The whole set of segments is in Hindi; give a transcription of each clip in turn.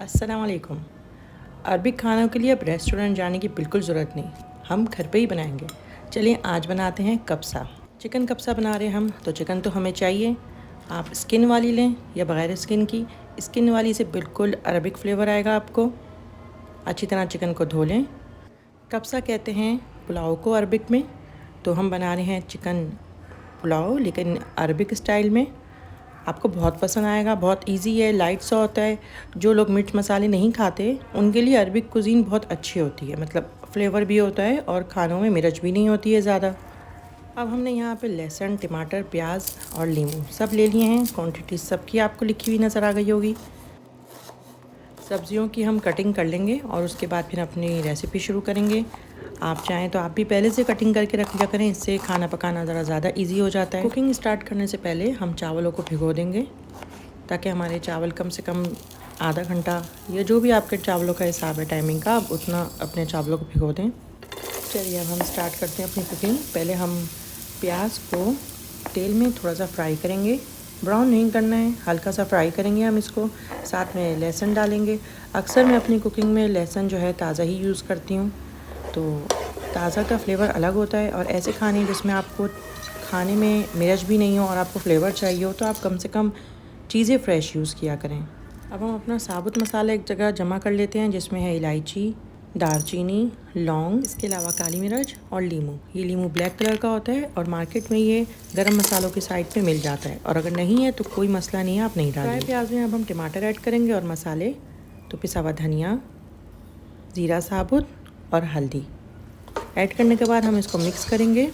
अस्सलाम वालेकुम। अरबिक खानों के लिए अब रेस्टोरेंट जाने की बिल्कुल ज़रूरत नहीं, हम घर पे ही बनाएंगे। चलिए आज बनाते हैं कब्सा। चिकन कब्सा बना रहे हैं हम, तो चिकन तो हमें चाहिए। आप स्किन वाली लें या बग़ैर स्किन की। स्किन वाली से बिल्कुल अरबिक फ्लेवर आएगा आपको। अच्छी तरह चिकन को धो लें। कब्सा कहते हैं पुलाव को अरबिक में, तो हम बना रहे हैं चिकन पुलाव लेकिन अरबिक स्टाइल में। आपको बहुत पसंद आएगा, बहुत इजी है, लाइट सा होता है। जो लोग मिर्च मसाले नहीं खाते उनके लिए अरबिक कुज़ीन बहुत अच्छी होती है, मतलब फ्लेवर भी होता है और खानों में मिर्च भी नहीं होती है ज़्यादा। अब हमने यहाँ पे लहसुन, टमाटर, प्याज और नींबू सब ले लिए हैं। क्वांटिटी सबकी आपको लिखी हुई नज़र आ गई होगी। सब्जियों की हम कटिंग कर लेंगे और उसके बाद फिर अपनी रेसिपी शुरू करेंगे। आप चाहें तो आप भी पहले से कटिंग करके रख लिया करें, इससे खाना पकाना ज़रा ज़्यादा इजी हो जाता है। कुकिंग स्टार्ट करने से पहले हम चावलों को भिगो देंगे ताकि हमारे चावल कम से कम आधा घंटा या जो भी आपके चावलों का हिसाब है टाइमिंग का, आप उतना अपने चावलों को भिगो दें। चलिए अब हम स्टार्ट करते हैं अपनी कुकिंग। पहले हम प्याज को तेल में थोड़ा सा फ्राई करेंगे, ब्राउन नहीं करना है, हल्का सा फ्राई करेंगे हम इसको। साथ में लहसुन डालेंगे। अक्सर मैं अपनी कुकिंग में लहसुन जो है ताज़ा ही यूज़ करती हूँ, तो ताज़ा का फ्लेवर अलग होता है। और ऐसे खाने जिसमें आपको खाने में मिर्च भी नहीं हो और आपको फ्लेवर चाहिए हो, तो आप कम से कम चीज़ें फ्रेश यूज़ किया करें। अब हम अपना साबुत मसाला एक जगह जमा कर लेते हैं, जिसमें है इलायची, दालचीनी, लौंग, इसके अलावा काली मिर्च और लीमू। ये लीमू ब्लैक कलर का होता है और मार्केट में ये गरम मसालों की साइड पे मिल जाता है, और अगर नहीं है तो कोई मसला नहीं है, आप नहीं डालें। फ्राई प्याज में अब हम टमाटर ऐड करेंगे और मसाले, तो पिसा हुआ धनिया, ज़ीरा साबुत और हल्दी ऐड करने के बाद हम इसको मिक्स करेंगे।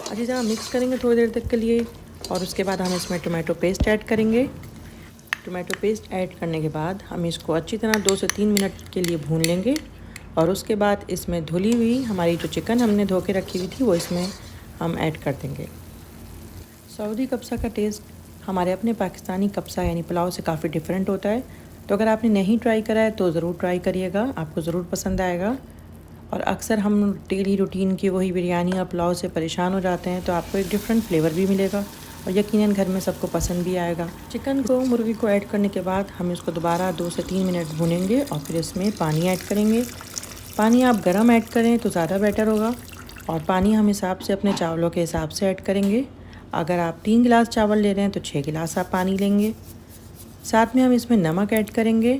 अच्छी तरह मिक्स करेंगे थोड़ी देर तक के लिए, और उसके बाद हम इसमें टोमेटो पेस्ट ऐड करेंगे। टोमेटो पेस्ट ऐड करने के बाद हम इसको अच्छी तरह 2 से 3 मिनट के लिए भून लेंगे, और उसके बाद इसमें धुली हुई हमारी जो चिकन हमने धो के रखी हुई थी वो इसमें हम ऐड कर देंगे। सऊदी कब्सा का टेस्ट हमारे अपने पाकिस्तानी कब्सा यानी पुलाव से काफ़ी डिफरेंट होता है, तो अगर आपने नहीं ट्राई करा है तो ज़रूर ट्राई करिएगा, आपको ज़रूर पसंद आएगा। और अक्सर हम डेली रूटीन की वही बिरयानी और पुलाव से परेशान हो जाते हैं, तो आपको एक डिफरेंट फ्लेवर भी मिलेगा और यकीनन घर में सबको पसंद भी आएगा। चिकन को, मुर्गी को ऐड करने के बाद हम इसको दोबारा 2 से 3 मिनट भूनेंगे और फिर इसमें पानी ऐड करेंगे। पानी आप गर्म ऐड करें तो ज़्यादा बेटर होगा, और पानी हम हिसाब से अपने चावलों के हिसाब से ऐड करेंगे। अगर आप 3 गिलास चावल ले रहे हैं तो 6 गिलास आप पानी लेंगे। साथ में हम इसमें नमक ऐड करेंगे,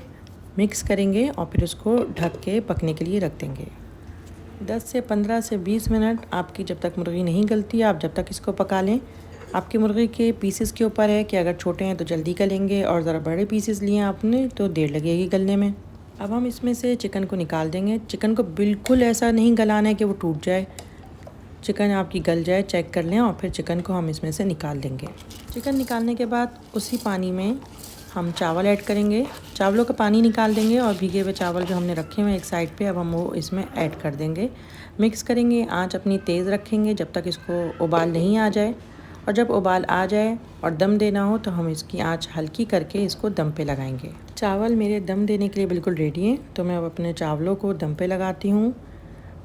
मिक्स करेंगे और फिर उसको ढक के पकने के लिए रख देंगे। 10 से 15 से 20 मिनट आपकी जब तक मुर्गी नहीं गलती, आप जब तक इसको पका लें। आपकी मुर्गी के पीसेस के ऊपर है कि अगर छोटे हैं तो जल्दी गलेंगे और ज़रा बड़े पीसेस लिए आपने तो देर लगेगी गलने में। अब हम इसमें से चिकन को निकाल देंगे। चिकन को बिल्कुल ऐसा नहीं गलाना है कि वो टूट जाए, चिकन आपकी गल जाए, चेक कर लें और फिर चिकन को हम इसमें से निकाल देंगे। चिकन निकालने के बाद उसी पानी में हम चावल ऐड करेंगे। चावलों का पानी निकाल देंगे और भीगे हुए चावल जो हमने रखे हुए एक साइड पे, अब हम वो इसमें ऐड कर देंगे। मिक्स करेंगे, आंच अपनी तेज़ रखेंगे जब तक इसको उबाल नहीं आ जाए, और जब उबाल आ जाए और दम देना हो तो हम इसकी आंच हल्की करके इसको दम पे लगाएंगे। चावल मेरे दम देने के लिए बिल्कुल रेडी हैं, तो मैं अब अपने चावलों को दम पे लगाती हूँ।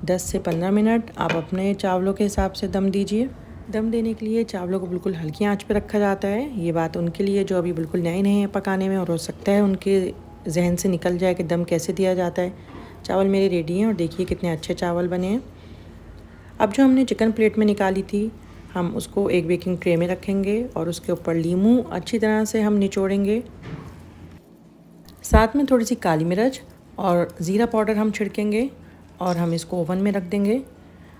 10 से 15 मिनट आप अपने चावलों के हिसाब से दम दीजिए। दम देने के लिए चावलों को बिल्कुल हल्की आंच पे रखा जाता है। ये बात उनके लिए जो अभी बिल्कुल नए नए हैं पकाने में, और हो सकता है उनके जहन से निकल जाए कि दम कैसे दिया जाता है। चावल मेरे रेडी हैं और देखिए कितने अच्छे चावल बने हैं। अब जो हमने चिकन प्लेट में निकाली थी, हम उसको एक बेकिंग ट्रे में रखेंगे और उसके ऊपर लीमू अच्छी तरह से हम निचोड़ेंगे। साथ में थोड़ी सी काली मिर्च और ज़ीरा पाउडर हम छिड़केंगे और हम इसको ओवन में रख देंगे।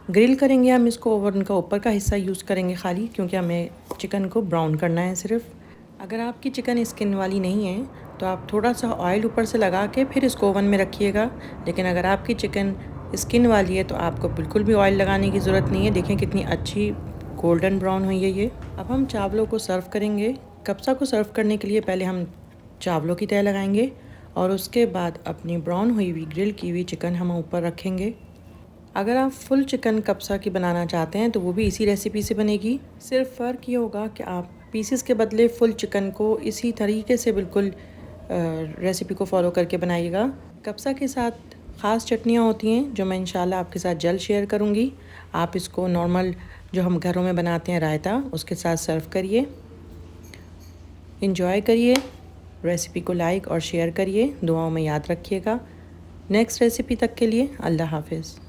ग्रिल करेंगे हम इसको, ओवन का ऊपर का हिस्सा यूज़ करेंगे खाली, क्योंकि हमें चिकन को ब्राउन करना है सिर्फ। अगर आपकी चिकन स्किन वाली नहीं है तो आप थोड़ा सा ऑयल ऊपर से लगा के फिर इसको ओवन में रखिएगा, लेकिन अगर आपकी चिकन स्किन वाली है तो आपको बिल्कुल भी ऑयल लगाने की ज़रूरत नहीं है। देखें कितनी अच्छी गोल्डन ब्राउन हुई है ये। अब हम चावलों को सर्व करेंगे। कब्सा को सर्व करने के लिए पहले हम चावलों की तह लगाएंगे और उसके बाद अपनी ब्राउन हुई हुई ग्रिल की हुई चिकन हम ऊपर रखेंगे। अगर आप फुल चिकन कब्सा की बनाना चाहते हैं तो वो भी इसी रेसिपी से बनेगी। सिर्फ फ़र्क ये होगा कि आप पीसेस के बदले फुल चिकन को इसी तरीके से बिल्कुल रेसिपी को फॉलो करके बनाइएगा। कब्सा के साथ ख़ास चटनियाँ होती हैं जो मैं इंशाल्लाह आपके साथ जल्द शेयर करूँगी। आप इसको नॉर्मल जो हम घरों में बनाते हैं रायता, उसके साथ सर्व करिए, इंजॉय करिए। रेसिपी को लाइक और शेयर करिए, दुआओं में याद रखिएगा। नेक्स्ट रेसिपी तक के लिए अल्लाह हाफिज़।